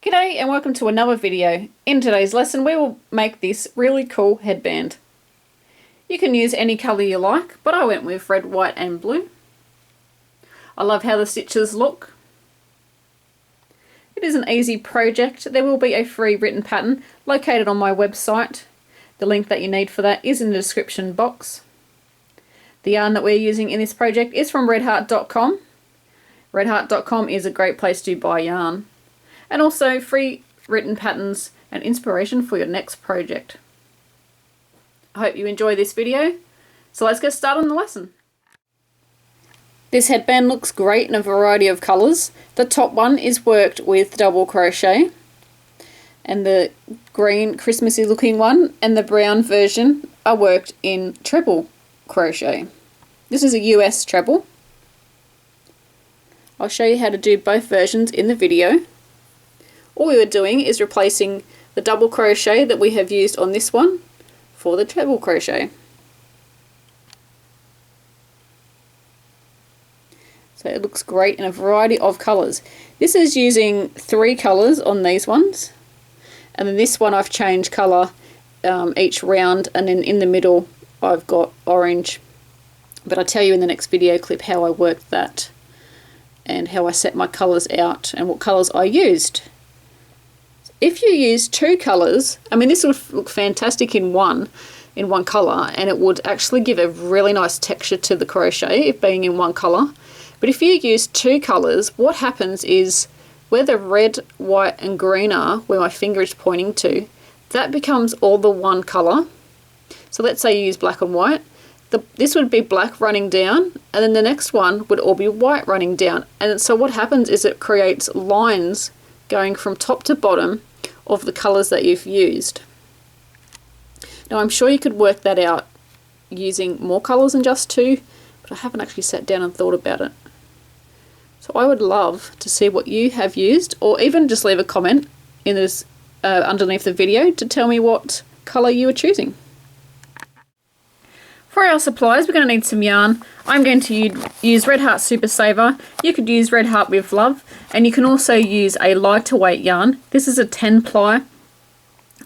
G'day and welcome to another video. In today's lesson we will make this really cool headband. You can use any colour you like, but I went with red, white and blue. I love how the stitches look. It is an easy project. There will be a free written pattern located on my website. The link that you need for that is in the description box. The yarn that we're using in this project is from redheart.com. Redheart.com is a great place to buy yarn. And also free written patterns and inspiration for your next project. I hope you enjoy this video, so let's get started on the lesson. This headband looks great in a variety of colours. The top one is worked with double crochet, and the green Christmassy looking one and the brown version are worked in treble crochet. This is a US treble. I'll show you how to do both versions in the video. All we were doing is replacing the double crochet that we have used on this one for the treble crochet. So it looks great in a variety of colours. This is using 3 colours on these ones, and then this one I've changed colour each round, and then in the middle I've got orange. But I'll tell you in the next video clip how I worked that and how I set my colours out and what colours I used. If you use 2 colours, I mean this would look fantastic in one colour, and it would actually give a really nice texture to the crochet if being in one colour. But if you use 2 colours, what happens is where the red, white and green are, where my finger is pointing to, that becomes all the one colour. So let's say you use black and white. This would be black running down, and then the next one would all be white running down. And so what happens is it creates lines going from top to bottom of the colours that you've used. Now I'm sure you could work that out using more colours than just 2, but I haven't actually sat down and thought about it. So I would love to see what you have used, or even just leave a comment in this underneath the video to tell me what colour you are choosing. For our supplies, we're going to need some yarn. I'm going to use Red Heart Super Saver. You could use Red Heart with Love, and you can also use a lighter weight yarn. This is a 10 ply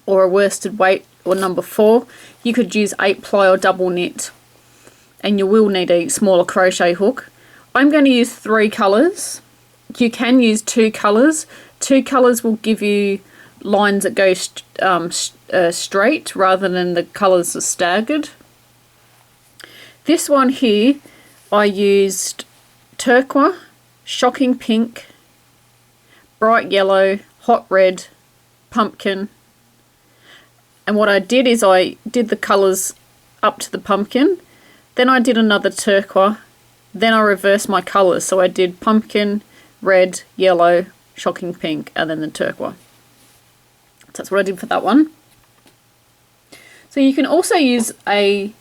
or a worsted weight or number 4. You could use 8 ply or double knit, and you will need a smaller crochet hook. I'm going to use 3 colours. You can use 2 colours. 2 colours will give you lines that go straight rather than the colours are staggered. This one here, I used turquoise, shocking pink, bright yellow, hot red, pumpkin. And what I did is I did the colours up to the pumpkin, then I did another turquoise, then I reversed my colours. So I did pumpkin, red, yellow, shocking pink, and then the turquoise. So that's what I did for that one. So you can also use a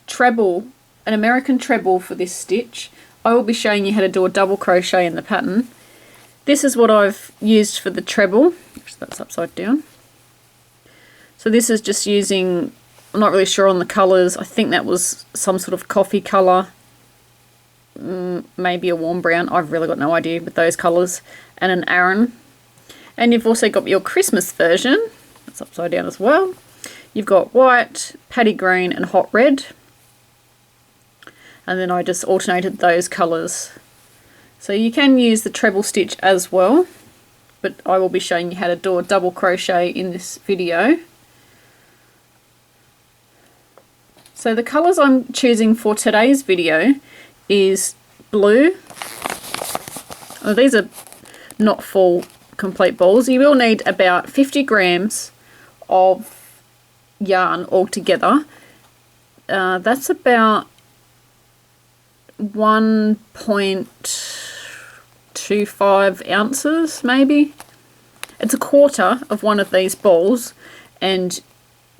treble, an American treble for this stitch. I will be showing you how to do a double crochet in the pattern. This is what I've used for the treble. Actually, that's upside down. So this is just using, I'm not really sure on the colours, I think that was some sort of coffee colour, maybe a warm brown, I've really got no idea with those colours, and an Aran. And you've also got your Christmas version, that's upside down as well. You've got white, paddy green and hot red. And then I just alternated those colours. So you can use the treble stitch as well, but I will be showing you how to do a double crochet in this video. So the colours I'm choosing for today's video is blue. Oh, these are not full complete balls. You will need about 50 grams of yarn altogether. That's about 1.25 ounces maybe. It's a quarter of one of these balls, and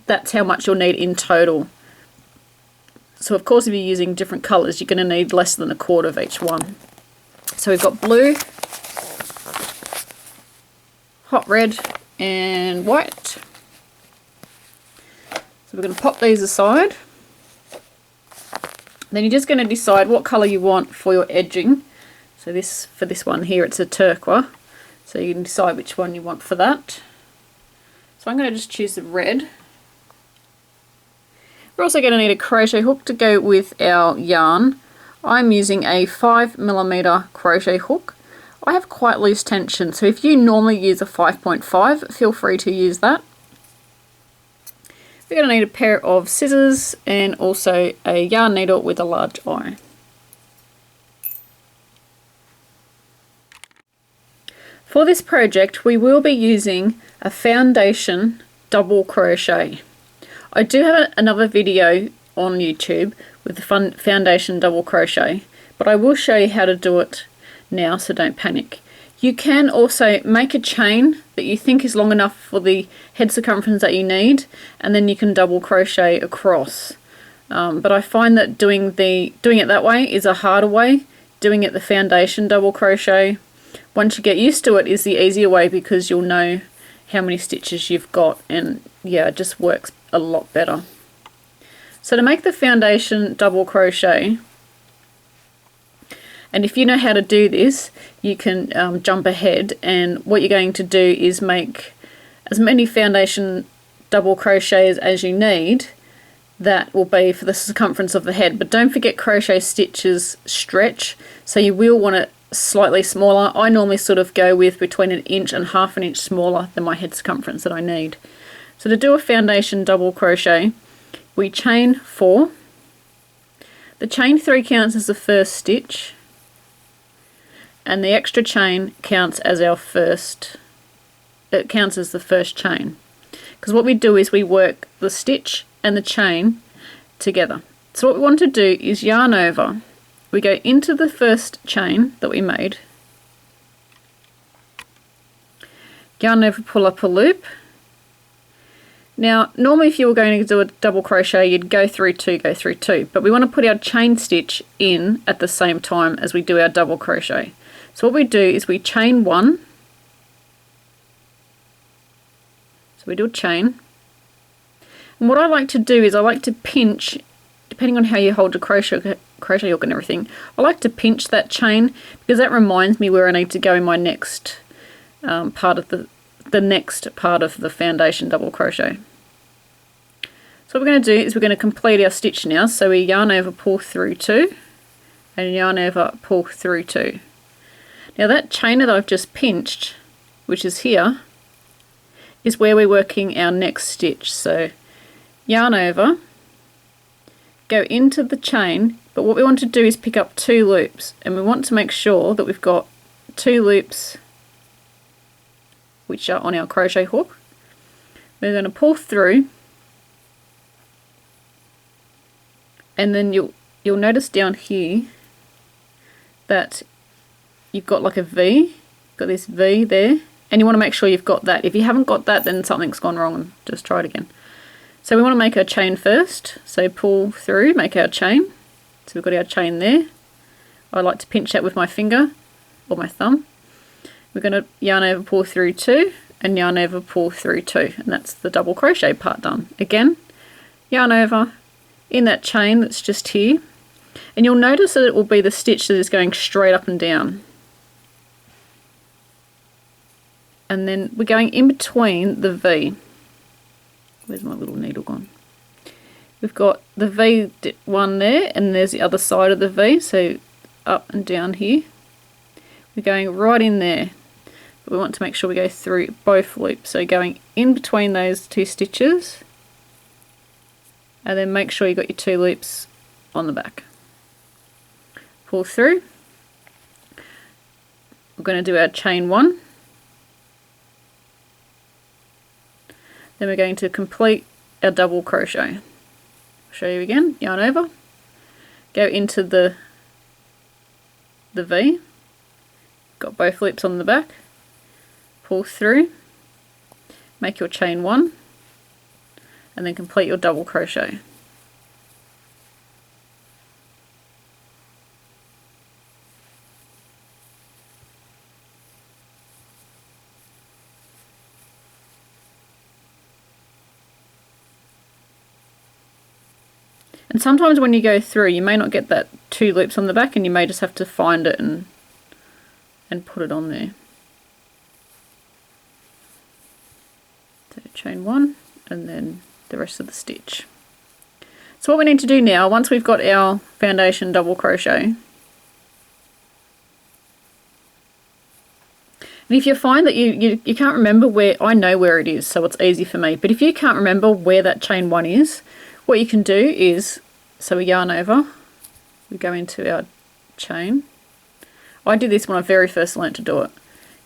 that's how much you'll need in total. So of course if you're using different colours you're going to need less than a quarter of each one. So we've got blue, hot red and white. So we're going to pop these aside. Then you're just going to decide what colour you want for your edging. So this, for this one here, it's a turquoise. So you can decide which one you want for that. So I'm going to just choose the red. We're also going to need a crochet hook to go with our yarn. I'm using a 5mm crochet hook. I have quite loose tension, so if you normally use a 5.5, feel free to use that. We're going to need a pair of scissors and also a yarn needle with a large eye. For this project, we will be using a foundation double crochet. I do have another video on YouTube with the foundation double crochet, but I will show you how to do it now, so don't panic. You can also make a chain that you think is long enough for the head circumference that you need, and then you can double crochet across. But I find that doing it that way is a harder way. Doing it the foundation double crochet, once you get used to it, is the easier way because you'll know how many stitches you've got, and yeah, it just works a lot better. So to make the foundation double crochet, and if you know how to do this, you can jump ahead, and what you're going to do is make as many foundation double crochets as you need. That will be for the circumference of the head, but don't forget crochet stitches stretch, so you will want it slightly smaller. I normally sort of go with between 1 inch and ½ inch smaller than my head circumference that I need. So to do a foundation double crochet, we chain 4. The chain 3 counts as the first stitch, and the extra chain counts as our first, it counts as the first chain. Because what we do is we work the stitch and the chain together. So what we want to do is yarn over. We go into the first chain that we made, yarn over, pull up a loop. Now normally if you were going to do a double crochet, you'd go through 2, go through 2, but we want to put our chain stitch in at the same time as we do our double crochet. So what we do is we chain 1, so we do a chain, and what I like to do is I like to pinch, depending on how you hold the crochet hook and everything, I like to pinch that chain because that reminds me where I need to go in my next part of the next part of the foundation double crochet. So what we're going to do is we're going to complete our stitch now. So we yarn over, pull through 2, and yarn over, pull through 2. Now that chain that I've just pinched, which is here, is where we're working our next stitch. So yarn over, go into the chain, but what we want to do is pick up 2 loops, and we want to make sure that we've got 2 loops which are on our crochet hook. We're going to pull through, and then you'll notice down here that you've got like a V, got this V there, and you want to make sure you've got that. If you haven't got that, then something's gone wrong, and just try it again. So we want to make our chain first, so pull through, make our chain. So we've got our chain there. I like to pinch that with my finger or my thumb. We're going to yarn over, pull through 2, and yarn over, pull through 2, and that's the double crochet part done. Again, yarn over in that chain that's just here, and you'll notice that it will be the stitch that is going straight up and down. And then we're going in between the V. Where's my little needle gone? We've got the V one there, and there's the other side of the V, so up and down here. We're going right in there, but we want to make sure we go through both loops. So going in between those 2 stitches, and then make sure you got your 2 loops on the back. Pull through. We're going to do our chain 1. Then we're going to complete our double crochet. I'll show you again. Yarn over, go into the V, got both loops on the back, pull through, make your chain 1, and then complete your double crochet. And sometimes when you go through, you may not get that 2 loops on the back, and you may just have to find it and put it on there. So chain 1 and then the rest of the stitch. So what we need to do now, once we've got our foundation double crochet, and if you find that you can't remember where, I know where it is, so it's easy for me, but if you can't remember where that chain 1 is, what you can do is, so we yarn over, we go into our chain. I did this when I very first learnt to do it.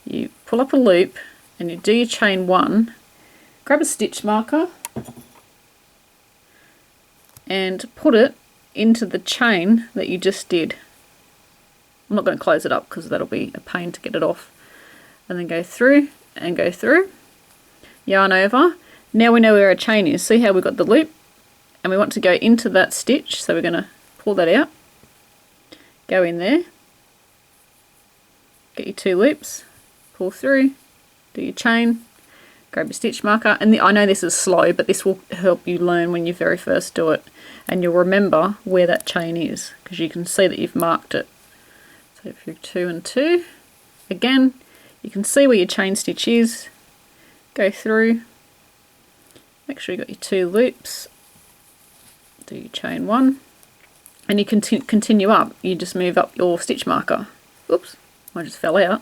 You pull up a loop and you do your chain 1, grab a stitch marker and put it into the chain that you just did. I'm not going to close it up because that'll be a pain to get it off. And then go through and go through, yarn over. Now we know where our chain is. See how we've got the loop and we want to go into that stitch, so we're going to pull that out, go in there, get your 2 loops, pull through, do your chain, grab your stitch marker, and I know this is slow, but this will help you learn when you very first do it, and you'll remember where that chain is because you can see that you've marked it. So if you're 2 and 2, again, you can see where your chain stitch is, go through, make sure you got your 2 loops, do your chain 1, and you continue up. You just move up your stitch marker. Oops, I just fell out.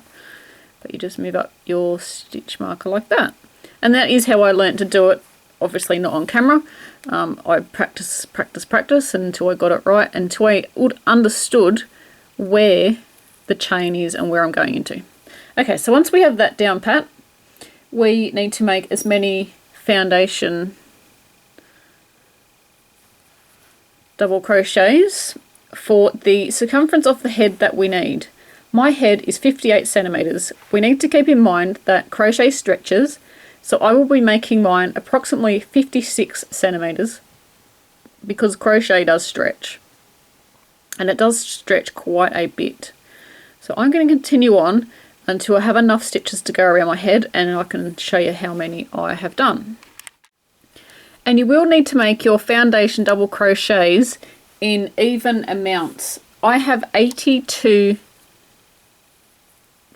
But you just move up your stitch marker like that. And that is how I learnt to do it, obviously not on camera. I practice until I got it right, until I understood where the chain is and where I'm going into. Okay, so once we have that down pat, we need to make as many foundation double crochets for the circumference of the head that we need. My head is 58 centimeters. We need to keep in mind that crochet stretches, so I will be making mine approximately 56 centimeters because crochet does stretch, and it does stretch quite a bit. So I'm going to continue on until I have enough stitches to go around my head, and I can show you how many I have done. And you will need to make your foundation double crochets in even amounts. I have 82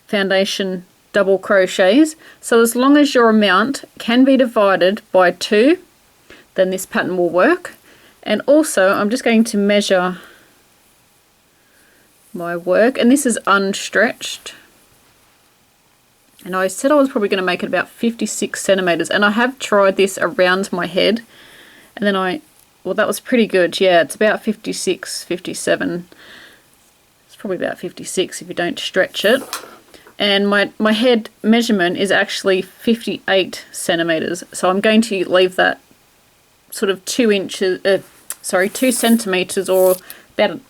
foundation double crochets, so as long as your amount can be divided by 2, then this pattern will work. And also I'm just going to measure my work, and this is unstretched, and I said I was probably going to make it about 56 centimeters, and I have tried this around my head, and then well, that was pretty good. Yeah, it's about 56, 57. It's probably about 56 if you don't stretch it. And my head measurement is actually 58 centimeters, so I'm going to leave that sort of 2 centimeters, or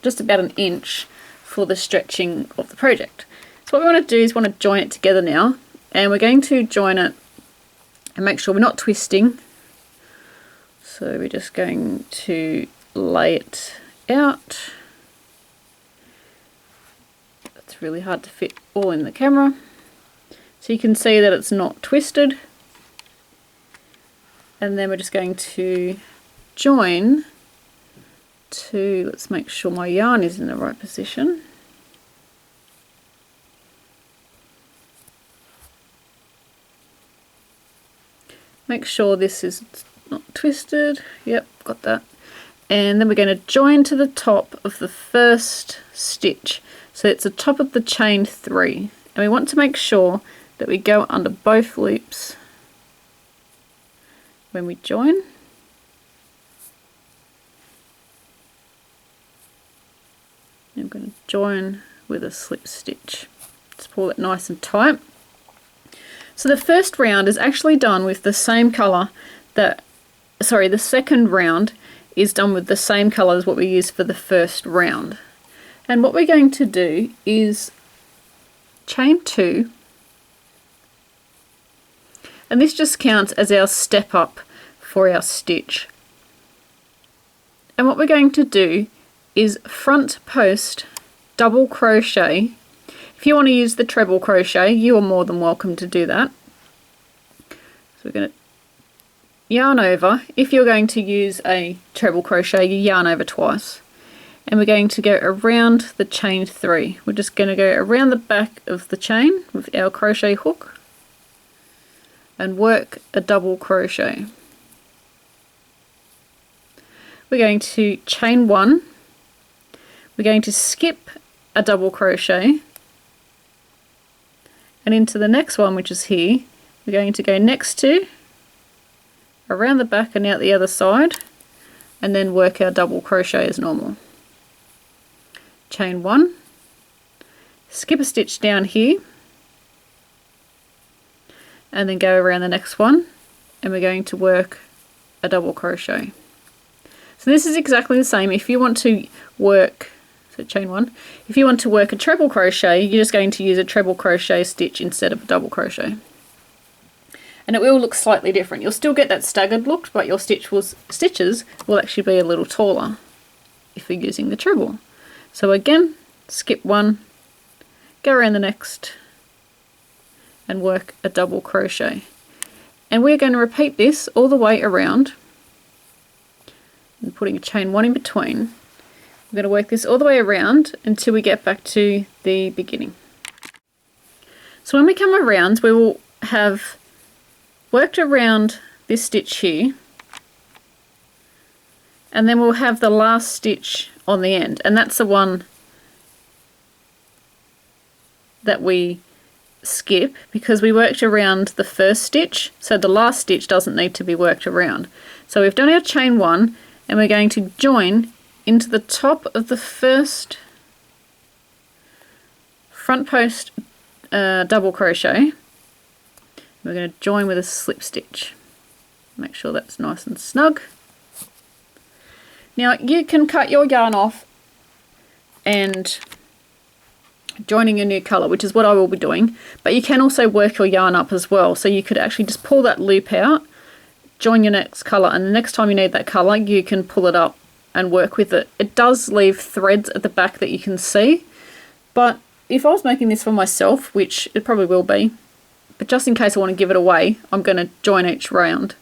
just about an inch for the stretching of the project. So what we want to do is want to join it together now, and we're going to join it and make sure we're not twisting. So we're just going to lay it out. It's really hard to fit all in the camera. So you can see that it's not twisted. And then we're just going to join to, let's make sure my yarn is in the right position. Make sure this is not twisted. Yep, got that. And then we're going to join to the top of the first stitch. So it's the top of the chain 3. And we want to make sure that we go under both loops when we join. And I'm going to join with a slip stitch. Just pull it nice and tight. So the first round is actually done with the same colour that, the second round is done with the same colour as what we used for the first round. And what we're going to do is chain 2, and this just counts as our step up for our stitch. And what we're going to do is front post double crochet. If you want to use the treble crochet, you are more than welcome to do that. So we're going to yarn over. If you're going to use a treble crochet, you yarn over twice. And we're going to go around the chain 3. We're just going to go around the back of the chain with our crochet hook. and work a double crochet. We're going to chain 1, we're going to skip a double crochet, and into the next one, which is here, we're going to go next to, around the back and out the other side, and then work our double crochet as normal. Chain 1, skip a stitch down here, and then go around the next one, and we're going to work a double crochet. So this is exactly the same. If you want to work, so chain 1, if you want to work a treble crochet, you're just going to use a treble crochet stitch instead of a double crochet. And it will look slightly different. You'll still get that staggered look, but your stitches will actually be a little taller if you're using the treble. So again, skip 1, go around the next, and work a double crochet. And we're going to repeat this all the way around, and putting a chain 1 in between. We're going to work this all the way around until we get back to the beginning. So when we come around, we will have worked around this stitch here, and then we'll have the last stitch on the end, and that's the one that we skip because we worked around the first stitch, so the last stitch doesn't need to be worked around. So we've done our chain 1, and we're going to join into the top of the first front post double crochet. We're going to join with a slip stitch. Make sure that's nice and snug. Now you can cut your yarn off and joining a new colour, which is what I will be doing, but you can also work your yarn up as well. So you could actually just pull that loop out, join your next colour, and the next time you need that colour you can pull it up and work with it. It does leave threads at the back that you can see, but if I was making this for myself, which it probably will be, but just in case I want to give it away, I'm going to join each round,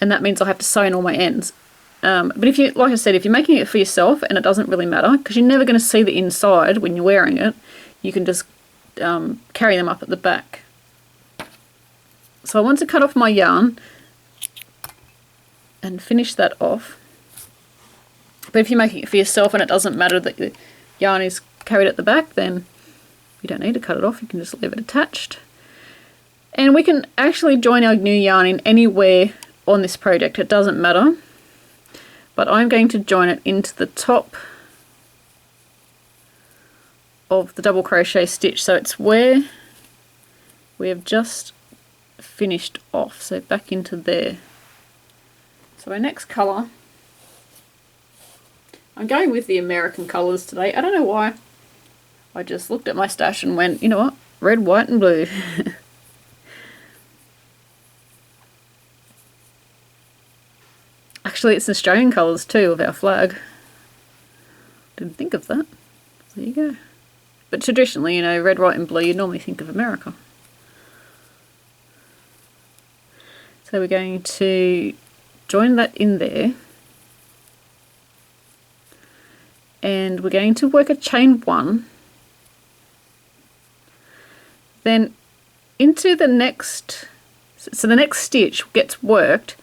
and that means I have to sew in all my ends. But if you, like I said, if you're making it for yourself and it doesn't really matter, because you're never going to see the inside when you're wearing it, you can just carry them up at the back. So I want to cut off my yarn and finish that off. But if you're making it for yourself and it doesn't matter that the yarn is carried at the back, then you don't need to cut it off, you can just leave it attached. And we can actually join our new yarn in anywhere on this project, it doesn't matter. But I'm going to join it into the top of the double crochet stitch, so it's where we have just finished off, so back into there. So our next colour, I'm going with the American colours today. I don't know why, I just looked at my stash and went, you know what, red, white and blue. Actually, it's Australian colours too of our flag. Didn't think of that. There you go. But traditionally, you know, red, white and blue, you normally think of America. So we're going to join that in there. And we're going to work a chain 1. Then into the next, so the next stitch gets worked.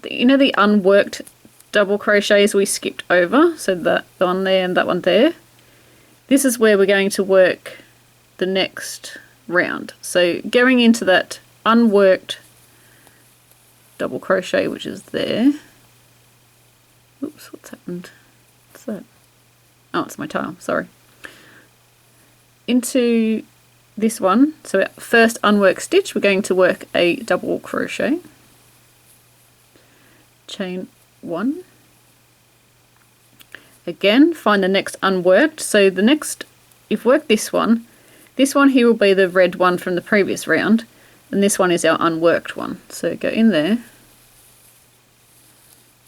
You know the unworked double crochets we skipped over, so that one there and that one there, this is where we're going to work the next round. So going into that unworked double crochet, which is there. Oops, what's happened? What's that? Oh, it's my tail, sorry. Into this one, so our first unworked stitch, we're going to work a double crochet. Chain 1. Again, find the next unworked. So the next, you've worked this one here will be the red one from the previous round, and this one is our unworked one. So go in there,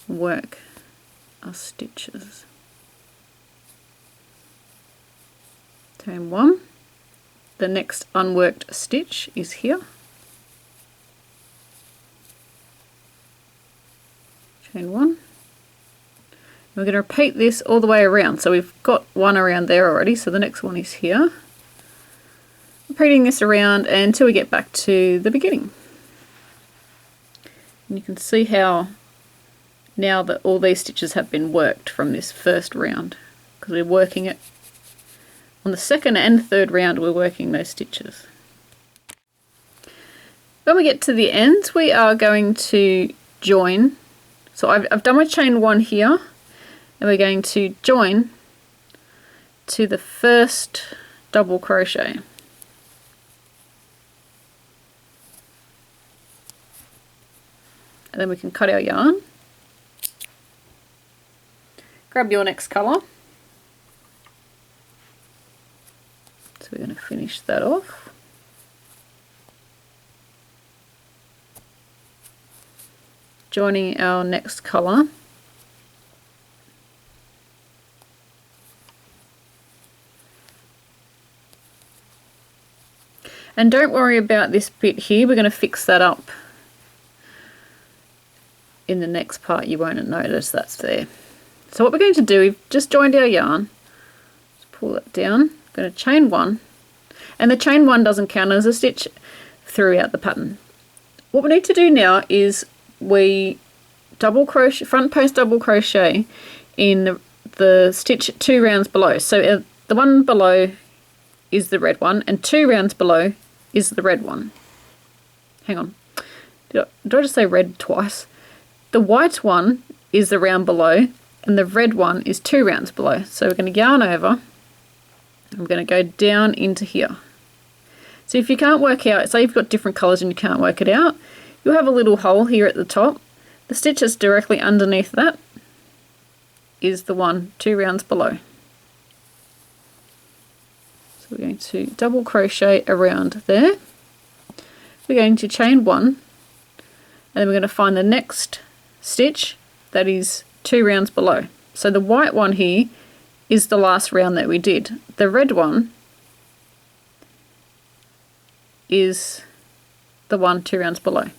work our stitches. Chain 1. The next unworked stitch is here. Chain 1. We're going to repeat this all the way around. So we've got one around there already, so the next one is here. repeating this around until we get back to the beginning. And you can see how now that all these stitches have been worked from this first round, because we're working it on the second and third round, we're working those stitches. When we get to the ends, we are going to join. So I've done my chain 1 here, and we're going to join to the first double crochet. And then we can cut our yarn. Grab your next colour. So we're going to finish that off. Joining our next colour. And don't worry about this bit here, we're going to fix that up in the next part. You won't notice that's there. So what we're going to do, we've just joined our yarn. Let's pull that down. I'm going to chain 1, and the chain 1 doesn't count as a stitch throughout the pattern. What we need to do now is we double crochet, front post double crochet in the stitch 2 rounds below. So the one below is the red one, and 2 rounds below is the red one. Hang on, did I just say red twice? The white one is the round below, and the red one is 2 rounds below. So we're going to yarn over. I'm going to go down into here. So if you can't work out, say you've got different colours and you can't work it out, you'll have a little hole here at the top. The stitch that's directly underneath that is the one 2 rounds below. So we're going to double crochet around there. We're going to chain 1, and then we're going to find the next stitch that is 2 rounds below. So the white one here is the last round that we did. The red one is the one 2 rounds below.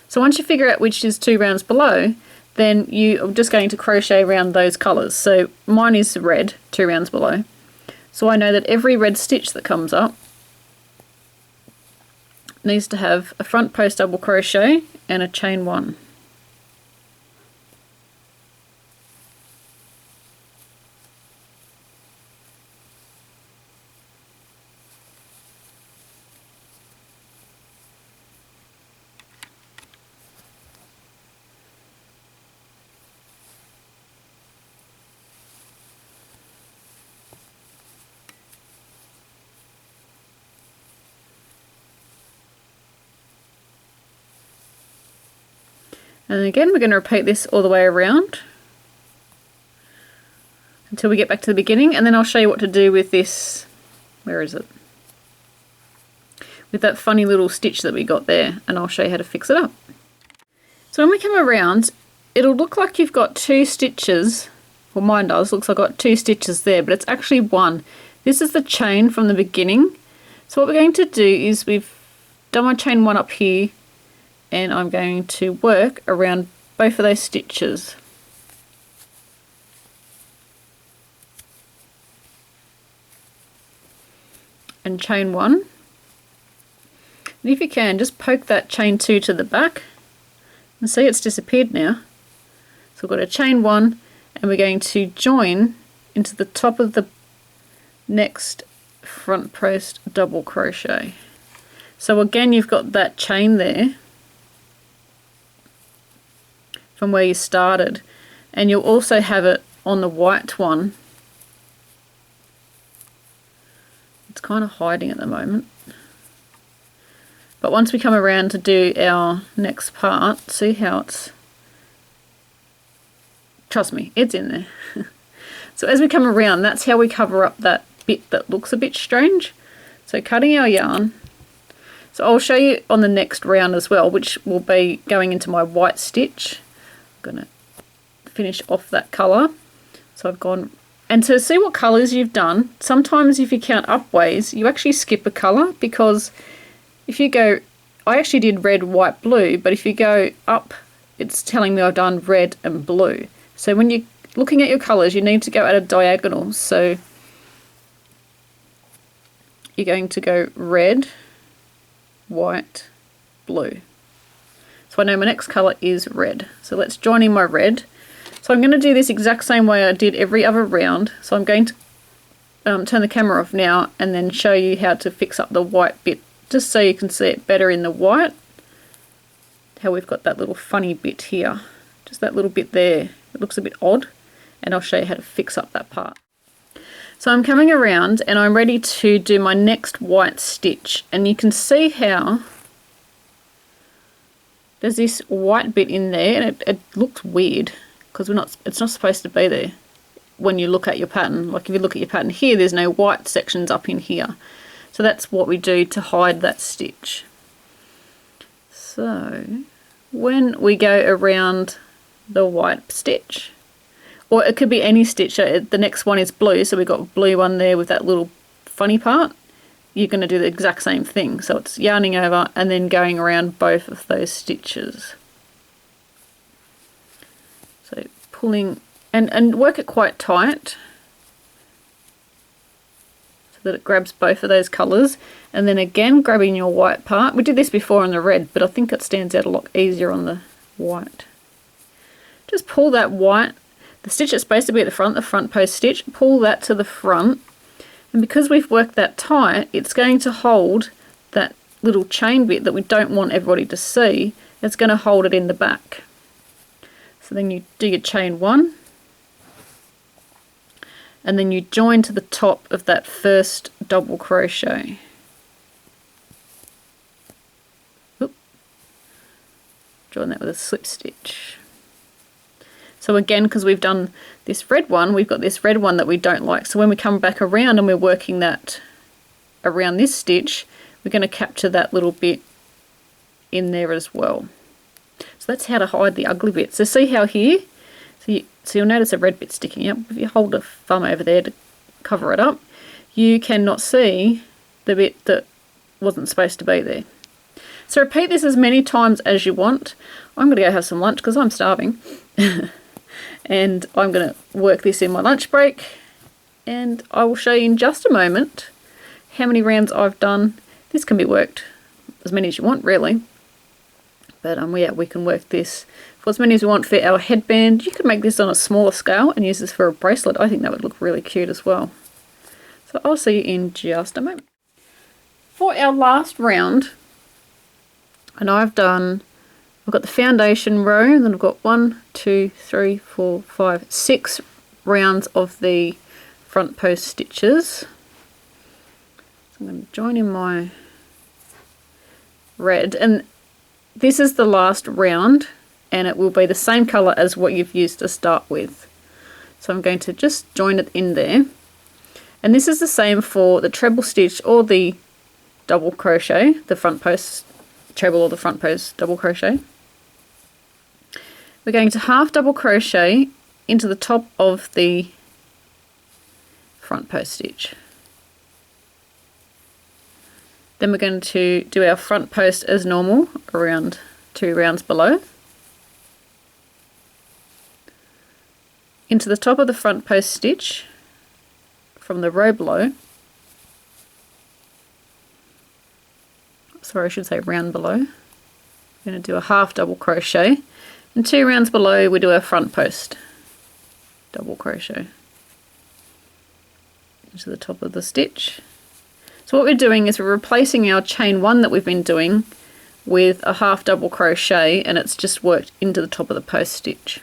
So once you figure out which is 2 rounds below, then you are just going to crochet around those colours. So mine is red, 2 rounds below. So I know that every red stitch that comes up needs to have a front post double crochet and a chain 1. And again, we're going to repeat this all the way around until we get back to the beginning, and then I'll show you what to do with this, where is it? With that funny little stitch that we got there, and I'll show you how to fix it up. So when we come around, it'll look like you've got 2 stitches, well mine does, looks like I've got 2 stitches there, but it's actually 1. This is the chain from the beginning. So what we're going to do is we've done my chain 1 up here, and I'm going to work around both of those stitches. And chain 1. And if you can, just poke that chain 2 to the back, and see it's disappeared now. So we've got a chain 1, and we're going to join into the top of the next front post double crochet. So again, you've got that chain there from where you started, and you'll also have it on the white one. It's kind of hiding at the moment, but once we come around to do our next part, see how it's, trust me, it's in there. So as we come around, that's how we cover up that bit that looks a bit strange. So cutting our yarn, so I'll show you on the next round as well, which will be going into my white stitch. I'm going to finish off that colour. So I've gone, and to see what colours you've done, sometimes if you count upways, you actually skip a colour, because if you go, I actually did red, white, blue, but if you go up, it's telling me I've done red and blue. So when you're looking at your colours, you need to go at a diagonal. So you're going to go red, white, blue. So I know my next colour is red. So let's join in my red. So I'm going to do this exact same way I did every other round. So I'm going to turn the camera off now and then show you how to fix up the white bit, just so you can see it better in the white. How we've got that little funny bit here, just that little bit there. It looks a bit odd, and I'll show you how to fix up that part. So I'm coming around and I'm ready to do my next white stitch, and you can see how there's this white bit in there, and it looks weird because it's not supposed to be there when you look at your pattern. Like if you look at your pattern here, there's no white sections up in here. So that's what we do to hide that stitch. So when we go around the white stitch, or it could be any stitch, the next one is blue, so we've got a blue one there with that little funny part. You're going to do the exact same thing. So it's yarning over and then going around both of those stitches. So pulling and work it quite tight so that it grabs both of those colours, and then again grabbing your white part. We did this before on the red, but I think it stands out a lot easier on the white. Just pull that white, the stitch that's supposed to be at the front post stitch, pull that to the front, and because we've worked that tight, it's going to hold that little chain bit that we don't want everybody to see. It's going to hold it in the back. So then you do your chain 1, and then you join to the top of that first double crochet. Oop. Join that with a slip stitch. So again, because we've done this red one, we've got this red one that we don't like. So when we come back around and we're working that around this stitch, we're going to capture that little bit in there as well. So that's how to hide the ugly bit. So see how here, so you'll notice a red bit sticking up. If you hold a thumb over there to cover it up, you cannot see the bit that wasn't supposed to be there. So repeat this as many times as you want. I'm going to go have some lunch because I'm starving. And I'm going to work this in my lunch break, and I will show you in just a moment how many rounds I've done. This can be worked as many as you want, really. But yeah, we can work this for as many as we want for our headband. You could make this on a smaller scale and use this for a bracelet. I think that would look really cute as well. So I'll see you in just a moment. For our last round, and I've got the foundation row, then I've got 1, 2, 3, 4, 5, 6 rounds of the front post stitches. So I'm going to join in my red, and this is the last round, and it will be the same colour as what you've used to start with. So I'm going to just join it in there, and this is the same for the treble stitch or the double crochet, the front post treble or the front post double crochet. We're going to half double crochet into the top of the front post stitch. Then we're going to do our front post as normal, around 2 rounds below. Into the top of the front post stitch from the row below. Sorry, I should say round below. We're going to do a half double crochet, and 2 rounds below we do our front post double crochet into the top of the stitch. So what we're doing is we're replacing our chain 1 that we've been doing with a half double crochet, and it's just worked into the top of the post stitch.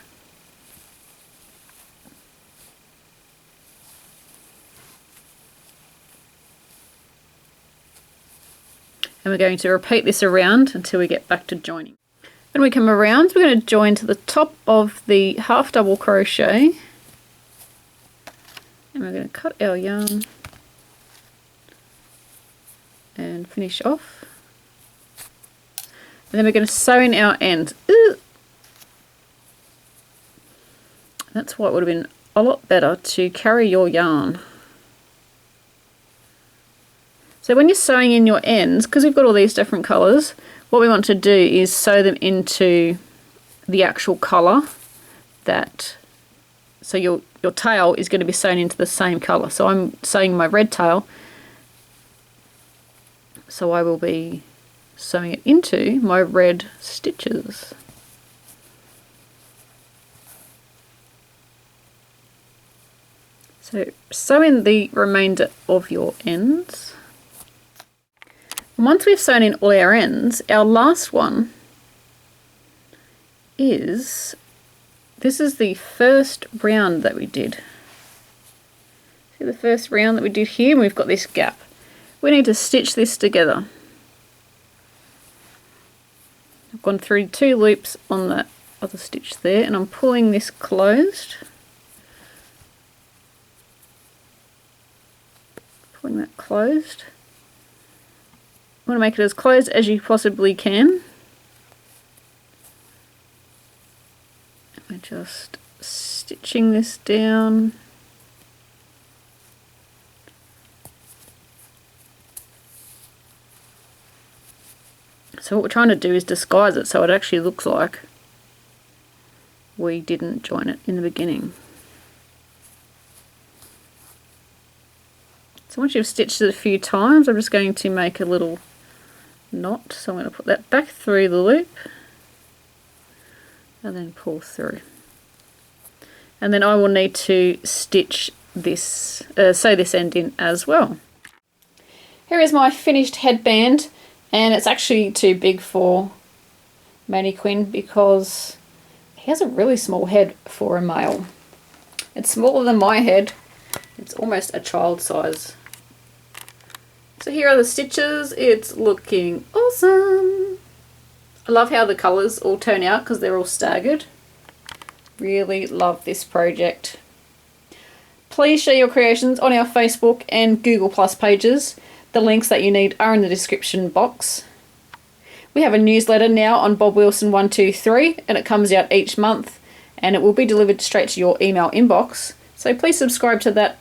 And we're going to repeat this around until we get back to joining. When we come around, we're going to join to the top of the half double crochet, and we're going to cut our yarn and finish off. And then we're going to sew in our end. That's why it would have been a lot better to carry your yarn. So when you're sewing in your ends, because we've got all these different colours, what we want to do is sew them into the actual colour that, so your tail is going to be sewn into the same colour. So I'm sewing my red tail So I will be sewing it into my red stitches. So sew in the remainder of your ends. And once we've sewn in all our ends, our last one is, this is the first round that we did. See the first round that we did here, and we've got this gap. We need to stitch this together. I've gone through 2 loops on that other stitch there, and I'm pulling this closed. Pulling that closed. You want to make it as closed as you possibly can. We're just stitching this down. So what we're trying to do is disguise it so it actually looks like we didn't join it in the beginning. So once you've stitched it a few times, I'm just going to make a little knot. So I'm going to put that back through the loop and then pull through. And then I will need to stitch this, sew this end in as well. Here is my finished headband, and it's actually too big for Mannequin because he has a really small head for a male. It's smaller than my head. It's almost a child size. So here are the stitches. It's looking awesome. I love how the colours all turn out because they're all staggered. Really love this project. Please share your creations on our Facebook and Google Plus pages. The links that you need are in the description box. We have a newsletter now on Bob Wilson 123, and it comes out each month, and it will be delivered straight to your email inbox. So please subscribe to that.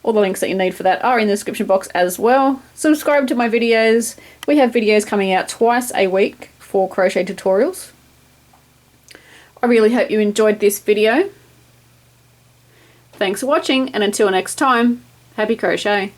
All the links that you need for that are in the description box as well. Subscribe to my videos. We have videos coming out twice a week for crochet tutorials. I really hope you enjoyed this video. Thanks for watching, and until next time, happy crochet!